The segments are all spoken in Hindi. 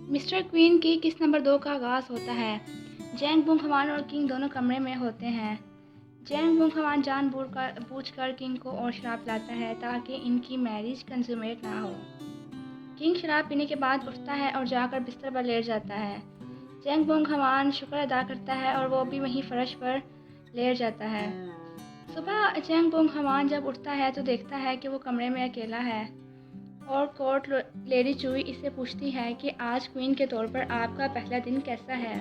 मिस्टर क्वीन की किस नंबर 2 का आगाज़ होता है। जैंग बुंग हवान और किंग दोनों कमरे में होते हैं। जैंग बुंग हवान जानबूझकर किंग को और शराब पिलाता है ताकि इनकी मैरिज कंज्यूमेट ना हो। किंग शराब पीने के बाद उठता है और जाकर बिस्तर पर लेट जाता है। जैंग बुंग हवान शुक्र अदा करता है और वो भी वहीं फर्श पर लेट जाता है। सुबह जैंग बुंग हवान जब उठता है तो देखता है कि वो कमरे में अकेला है और कोर्ट लेडी चुई इससे पूछती है कि आज क्वीन के तौर पर आपका पहला दिन कैसा है।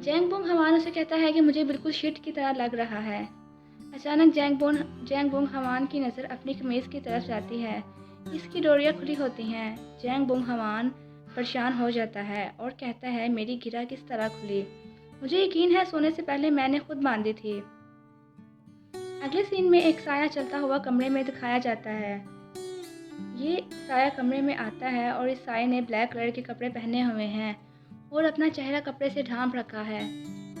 जैंग बुंग हवान उसे कहता है कि मुझे बिल्कुल शिट की तरह लग रहा है। अचानक जैंग बुंग हवान की नज़र अपनी कमीज़ की तरफ जाती है। इसकी डोरियां खुली होती हैं। जैंग बुंग हवान परेशान हो जाता है और कहता है मेरी गिरा किस तरह खुली, मुझे यकीन है सोने से पहले मैंने खुद बांधी थी। अगले सीन में एक साया चलता हुआ कमरे में दिखाया जाता है। ये साया कमरे में आता है और इस साये ने ब्लैक कलर के कपड़े पहने हुए हैं और अपना चेहरा कपड़े से ढांप रखा है।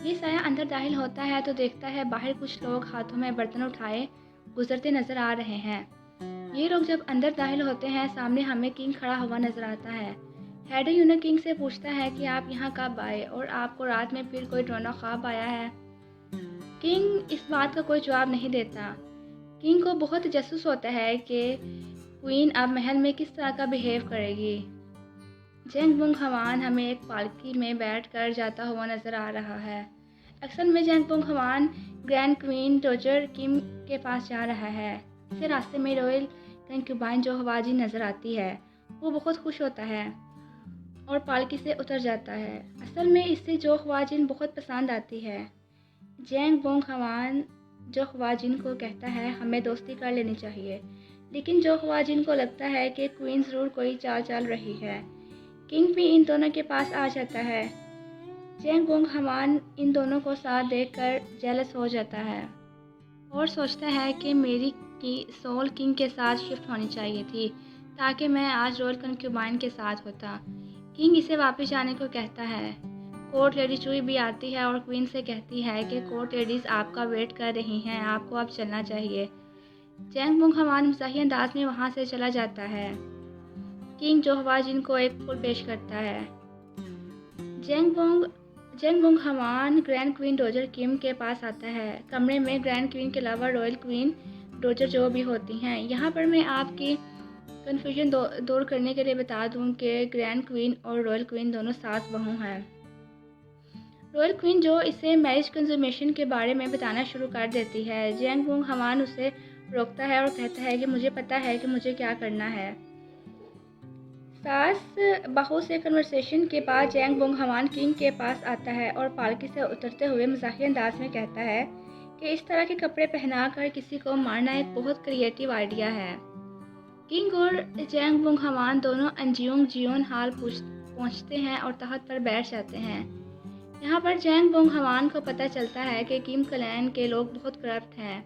ये साया अंदर दाखिल होता है तो देखता है बाहर कुछ लोग हाथों में बर्तन उठाए गुजरते नजर आ रहे हैं। ये लोग जब अंदर दाखिल होते हैं सामने हमें किंग खड़ा हुआ नजर आता है। हेड यूनर किंग से पूछता है कि आप यहाँ कब आए और आपको रात में फिर कोई डरावना ख्वाब आया है। किंग इस बात का कोई जवाब नहीं देता। किंग को बहुत तजस्सुस होता है कि क्वीन अब महल में किस तरह का बिहेव करेगी। जैंग बुंग हवान हमें एक पालकी में बैठ कर जाता हुआ नजर आ रहा है। अक्सर में जैंग बुंग हवान ग्रैंड क्वीन डोजर किम के पास जा रहा है। इसे रास्ते में रॉयल कंक्यूबाइन जो हवाजी नजर आती है वो बहुत खुश होता है और पालकी से उतर जाता है। असल में इससे जो ख्वाजिन बहुत पसंद आती है। जैंग बुंग हवान जो ख्वाजिन को कहता है हमें दोस्ती कर लेनी चाहिए, लेकिन जो ख्वाजिन को लगता है कि क्वीन ज़रूर कोई चाल चल रही है। किंग भी इन दोनों के पास आ जाता है। जैंग बुंग हवान इन दोनों को साथ देखकर जेलस हो जाता है और सोचता है कि मेरी की सोल किंग के साथ शिफ्ट होनी चाहिए थी ताकि मैं आज रॉयल कंक्यूबाइन के साथ होता। किंग इसे वापस जाने को कहता है। कोर्ट लेडी चुई भी आती है और क्वीन से कहती है कि कोर्ट लेडीज़ आपका वेट कर रही हैं, आपको अब चलना चाहिए। जैंग बुंग हवान मज़ाही अंदाज में वहाँ से चला जाता है। किंग जो हवाजिन को एक फूल पेश करता है। जैंग बुंग हवान ग्रैंड क्वीन डोजर किम के पास आता है। कमरे में ग्रैंड क्वीन के अलावा रॉयल क्वीन डोजर जो भी होती हैं। यहाँ पर मैं आपकी कन्फ्यूजन दूर करने के लिए बता दूँ कि ग्रैंड क्वीन और रॉयल क्वीन दोनों सास बहू हैं। रॉयल क्वीन जो इसे मैरिज कंज्यूमेशन के बारे में बताना शुरू कर देती है। जैंग बुंग हवान उसे रोकता है और कहता है कि मुझे पता है कि मुझे क्या करना है। सास बहू से कन्वर्सेशन के बाद जैंग बुंग हवान किंग के पास आता है और पालकी से उतरते हुए मज़ाही अंदाज में कहता है कि इस तरह के कपड़े पहनाकर किसी को मारना एक बहुत क्रिएटिव आइडिया है। किंग और जैंग बुंग हवान दोनों अंजियोंग जियोन हाल पहुँचते हैं और तख्त पर बैठ जाते हैं। यहाँ पर जैंग बुंग हवान को पता चलता है कि किम क्लैन के लोग बहुत करप्ट हैं।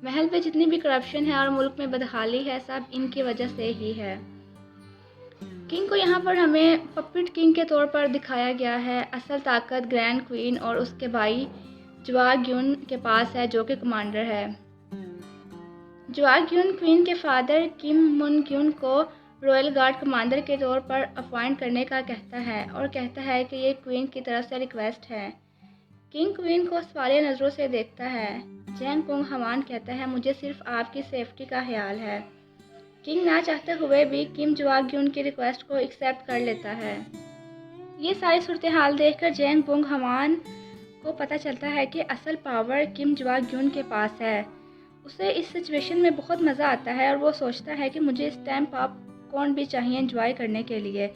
महल में जितनी भी करप्शन है और मुल्क में बदहाली है सब इनकी वजह से ही है। किंग को यहाँ पर हमें पपिट किंग के तौर पर दिखाया गया है। असल ताकत ग्रैंड क्वीन और उसके भाई ज्वाग्युन के पास है जो कि कमांडर है। ज्वाग्युन क्वीन के फादर किम मुन ग्युन को रॉयल गार्ड कमांडर के तौर पर अपॉइंट करने का कहता है और कहता है कि ये क्वीन की तरफ से रिक्वेस्ट है। किंग क्वीन को सवालिया नज़रों से देखता है। जैंग बुंग हवान कहता है मुझे सिर्फ आपकी सेफ्टी का ख्याल है। किंग ना चाहते हुए भी किम ज्वाग्युन की रिक्वेस्ट को एक्सेप्ट कर लेता है। ये सारी सूरत हाल देखकर जैंग बुंग हवान को पता चलता है कि असल पावर किम ज्वाग्युन के पास है। उसे इस सिचुएशन में बहुत मज़ा आता है और वो सोचता है कि मुझे इस टाइम पॉपकॉर्न भी चाहिए एंजॉय करने के लिए।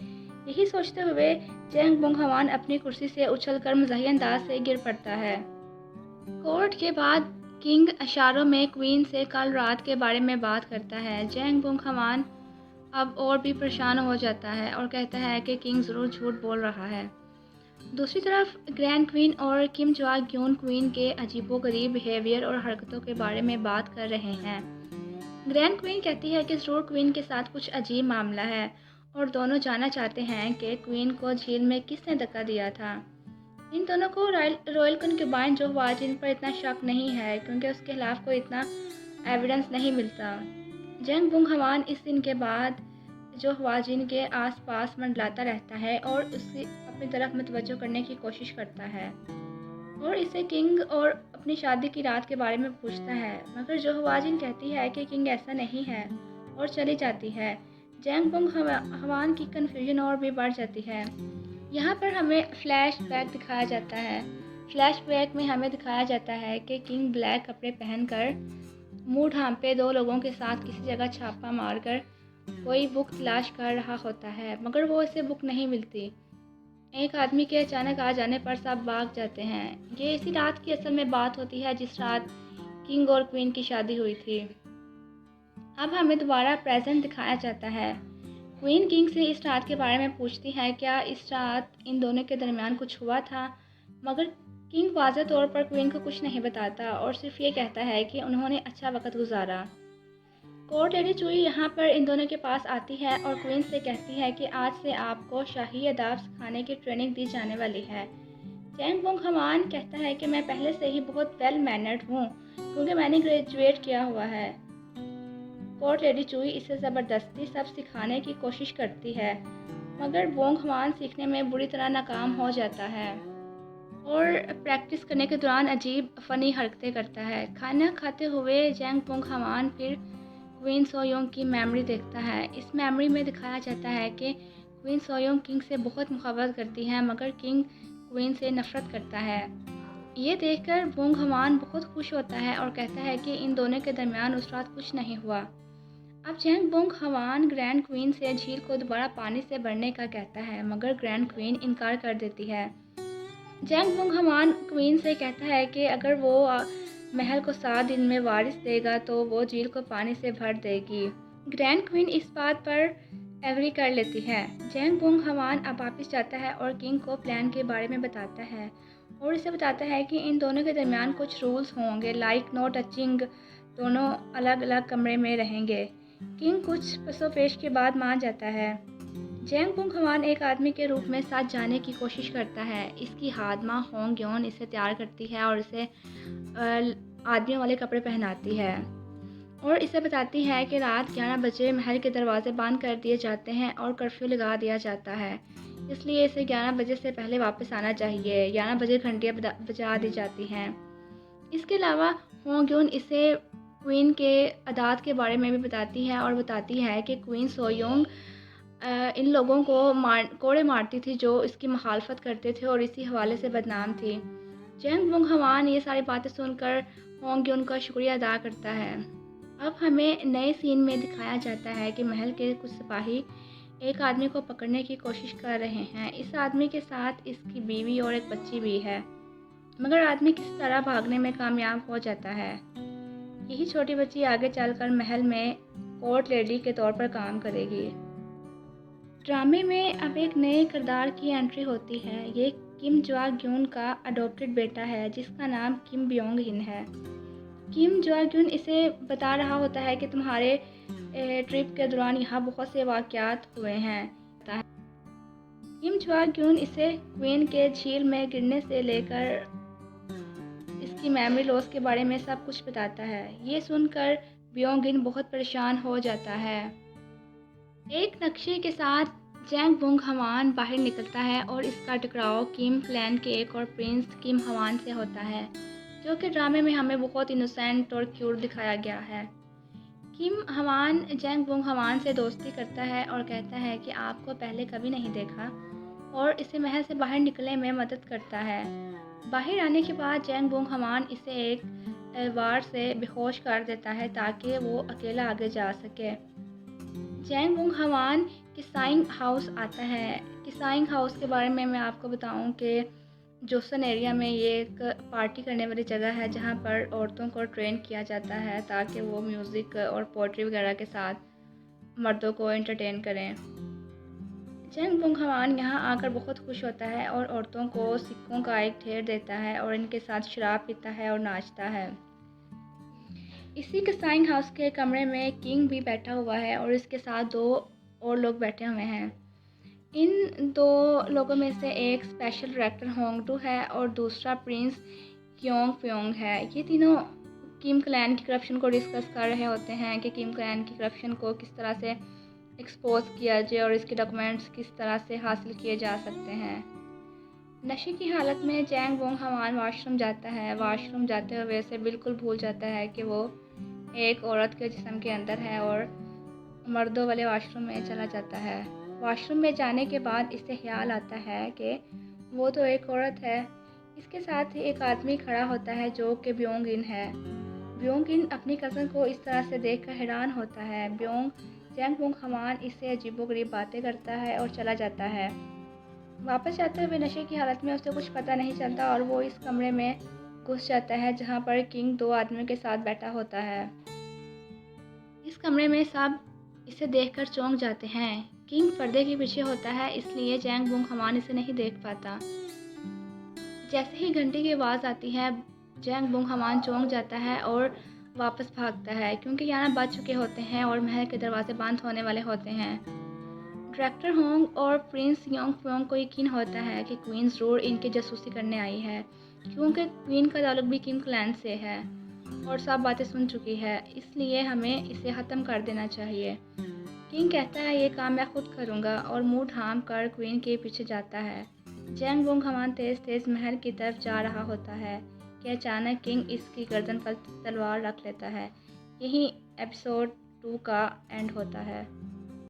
यही सोचते हुए जैंग बुंग हवान अपनी कुर्सी से उछलकर मज़ाही अंदाज से गिर पड़ता है। कोर्ट के बाद किंग इशारों में क्वीन से कल रात के बारे में बात करता है। जैंग बुंग हवान अब और भी परेशान हो जाता है और कहता है कि किंग ज़रूर झूठ बोल रहा है। दूसरी तरफ ग्रैंड क्वीन और किम ज्वाग्युन क्वीन के अजीबोगरीब बिहेवियर और हरकतों के बारे में बात कर रहे हैं। ग्रैंड क्वीन कहती है कि ज़रूर क्वीन के साथ कुछ अजीब मामला है और दोनों जानना चाहते हैं कि क्वीन को झील में किसने धक्का दिया था। इन दोनों को रॉयल कंक्यूबाइन जो हवाजिन पर इतना शक नहीं है क्योंकि उसके खिलाफ कोई इतना एविडेंस नहीं मिलता। जैंग बुंग हवान इस दिन के बाद जो हवाजिन के आसपास मंडलाता रहता है और उसे अपनी तरफ मुतवज्जो करने की कोशिश करता है और इसे किंग और अपनी शादी की रात के बारे में पूछता है, मगर जो हवाजिन कहती है कि किंग ऐसा नहीं है और चली जाती है। जैंग बुंग हवान की कन्फ्यूजन और भी बढ़ जाती है। यहाँ पर हमें फ्लैशबैक दिखाया जाता है। फ्लैशबैक में हमें दिखाया जाता है कि किंग ब्लैक कपड़े पहनकर मुंह ढांपे 2 लोगों के साथ किसी जगह छापा मारकर कोई बुक तलाश कर रहा होता है, मगर वो इसे बुक नहीं मिलती। एक आदमी के अचानक आ जाने पर सब भाग जाते हैं। ये इसी रात की असल में बात होती है जिस रात किंग और क्वीन की शादी हुई थी। अब हमें दोबारा प्रेजेंट दिखाया जाता है। क्वीन किंग से इस रात के बारे में पूछती है क्या इस रात इन दोनों के दरमियान कुछ हुआ था, मगर किंग वाज़ह तौर पर क्वीन को कुछ नहीं बताता और सिर्फ ये कहता है कि उन्होंने अच्छा वक्त गुजारा। कोर्ट लेडी चुई यहाँ पर इन दोनों के पास आती है और क्वीन से कहती है कि आज से आपको शाही अदाब सिखाने की ट्रेनिंग दी जाने वाली है। जैंग बुंग हवान कहता है कि मैं पहले से ही बहुत वेल मैनर्ड हूँ क्योंकि मैंने ग्रेजुएट किया हुआ है। कोर्ट लेडी चुई इसे ज़बरदस्ती सब सिखाने की कोशिश करती है, मगर बोंग हवान सीखने में बुरी तरह नाकाम हो जाता है और प्रैक्टिस करने के दौरान अजीब फ़नी हरकतें करता है। खाना खाते हुए जैंग बुंग हवान फिर क्वीन सोयोंग की मेमोरी देखता है। इस मेमोरी में दिखाया जाता है कि क्वीन सोयोंग किंग से बहुत मुहब्बत करती है, मगर किंग क्वीन से नफ़रत करता है। ये देखकर बुंग हवान बहुत खुश होता है और कहता है कि इन दोनों के दरमियान उस रात कुछ नहीं हुआ। अब जैंग बुंग हवान ग्रैंड क्वीन से झील को दोबारा पानी से भरने का कहता है, मगर ग्रैंड क्वीन इनकार कर देती है। जैंग बुंग हवान क्वीन से कहता है कि अगर वो महल को 7 दिन में वारिस देगा तो वो झील को पानी से भर देगी। ग्रैंड क्वीन इस बात पर एग्री कर लेती है। जैंग बुंग हवान अब वापस जाता है और किंग को प्लान के बारे में बताता है और इसे बताता है कि इन दोनों के दरमियान कुछ रूल्स होंगे, लाइक नो टचिंग, दोनों अलग अलग कमरे में रहेंगे। किंग कुछ पसोपेश के बाद मान जाता है। जैंग बुंग हवान एक आदमी के रूप में साथ जाने की कोशिश करता है। इसकी हादमा होंग योन इसे तैयार करती है और इसे आदमियों वाले कपड़े पहनाती है और इसे बताती है कि रात 11 बजे महल के दरवाजे बंद कर दिए जाते हैं और कर्फ्यू लगा दिया जाता है, इसलिए इसे 11 बजे से पहले वापस आना चाहिए। 11 बजे घंटियाँ बजा दी जाती हैं। इसके अलावा होंग योन इसे क्वीन के अदात के बारे में भी बताती है और बताती है कि क्वीन सोयोंग इन लोगों को कोड़े मारती थी जो इसकी मुखालफत करते थे और इसी हवाले से बदनाम थी। जैंग बुंग हवान ये सारी बातें सुनकर होंग योन का शुक्रिया अदा करता है। अब हमें नए सीन में दिखाया जाता है कि महल के कुछ सिपाही एक आदमी को पकड़ने की कोशिश कर रहे हैं। इस आदमी के साथ इसकी बीवी और एक बच्ची भी है, मगर आदमी किस तरह भागने में कामयाब हो जाता है। यही छोटी बच्ची आगे चलकर महल में कोर्ट लेडी के तौर पर काम करेगी। ड्रामे में अब एक नए किरदार की एंट्री होती है। ये किम जवा ग्यून का अडॉप्टेड बेटा है जिसका नाम किम ब्योंग हिन है। किम जवा ग्यून इसे बता रहा होता है कि तुम्हारे ट्रिप के दौरान यहाँ बहुत से वाक़यात हुए हैं। किम जवा ग्यून इसे क्वीन के झील में गिरने से लेकर इसकी मेमोरी लॉस के बारे में सब कुछ बताता है। ये सुनकर ब्योंग हिन बहुत परेशान हो जाता है। एक नक्शे के साथ जैंग बुंग हवान बाहर निकलता है और इसका टकराव किम क्लैन के एक और प्रिंस किम हवान से होता है, जो कि ड्रामे में हमें बहुत इनोसेंट और क्यूट दिखाया गया है। किम हवान जैंग बुंग हवान से दोस्ती करता है और कहता है कि आपको पहले कभी नहीं देखा और इसे महल से बाहर निकलने में मदद करता है। बाहर आने के बाद जैंग बुंग हवान इसे एक वार से बेहोश कर देता है ताकि वो अकेला आगे जा सके। जैंग बुंग हवान किसाइंग हाउस आता है। किसाइंग हाउस के बारे में मैं आपको बताऊं कि जोसन एरिया में ये एक पार्टी करने वाली जगह है जहां पर औरतों को ट्रेन किया जाता है ताकि वो म्यूज़िक और पोएट्री वगैरह के साथ मर्दों को एंटरटेन करें। जैंग बुंग हवान यहाँ आकर बहुत खुश होता है और औरतों को सिक्कों का एक ढेर देता है और इनके साथ शराब पीता है और नाचता है। इसी किसाइंग हाउस के कमरे में किंग भी बैठा हुआ है और इसके साथ 2 और लोग बैठे हुए हैं। इन 2 लोगों में से एक स्पेशल डायरेक्टर होंगडू है और दूसरा प्रिंस क्योंग प्योंग है। ये तीनों किम क्लैन की करप्शन को डिस्कस कर रहे होते हैं कि किम क्लैन की करप्शन को किस तरह से एक्सपोज किया जाए और इसके डॉक्यूमेंट्स किस तरह से हासिल किए जा सकते हैं। नशे की हालत में जैंग बुंग हवान वॉशरूम जाता है। वॉशरूम जाते हुए उसे बिल्कुल भूल जाता है कि वो एक औरत के जिस्म के अंदर है और मर्दों वाले वॉशरूम में चला जाता है। वॉशरूम में जाने के बाद इसे ख्याल आता है कि वो तो एक औरत है। इसके साथ ही एक आदमी खड़ा होता है जो कि ब्योंग इन है। ब्योंग इन अपनी कज़न को इस तरह से देखकर हैरान होता है। जैंग बुंग हवान इससे अजीबोगरीब बातें करता है और चला जाता है। वापस जाते हुए नशे की हालत में उसे कुछ पता नहीं चलता और वो इस कमरे में घुस जाता है जहाँ पर किंग 2 आदमियों के साथ बैठा होता है। इस कमरे में सब इसे देखकर चौंक जाते हैं। किंग पर्दे के पीछे होता है, इसलिए जैंग बुंग हवान इसे नहीं देख पाता। जैसे ही घंटी की आवाज़ आती है, जैंग बुंग हवान चौंक जाता है और वापस भागता है क्योंकि 11 बज चुके होते हैं और महल के दरवाजे बंद होने वाले होते हैं। डायरेक्टर होंग और प्रिंस योंग फ्योंग को यकीन होता है कि क्वीन ज़रूर इनकी जासूसी करने आई है क्योंकि क्वीन का ताल्लुक भी किम क्लैन से है और सब बातें सुन चुकी है, इसलिए हमें इसे ख़त्म कर देना चाहिए। किंग कहता है ये काम मैं खुद करूँगा और मुंह ढांप कर क्वीन के पीछे जाता है। जैंग बुंग हवान तेज़ तेज़ महल की तरफ जा रहा होता है कि अचानक किंग इसकी गर्दन पर तलवार रख लेता है। यही एपिसोड 2 का एंड होता है।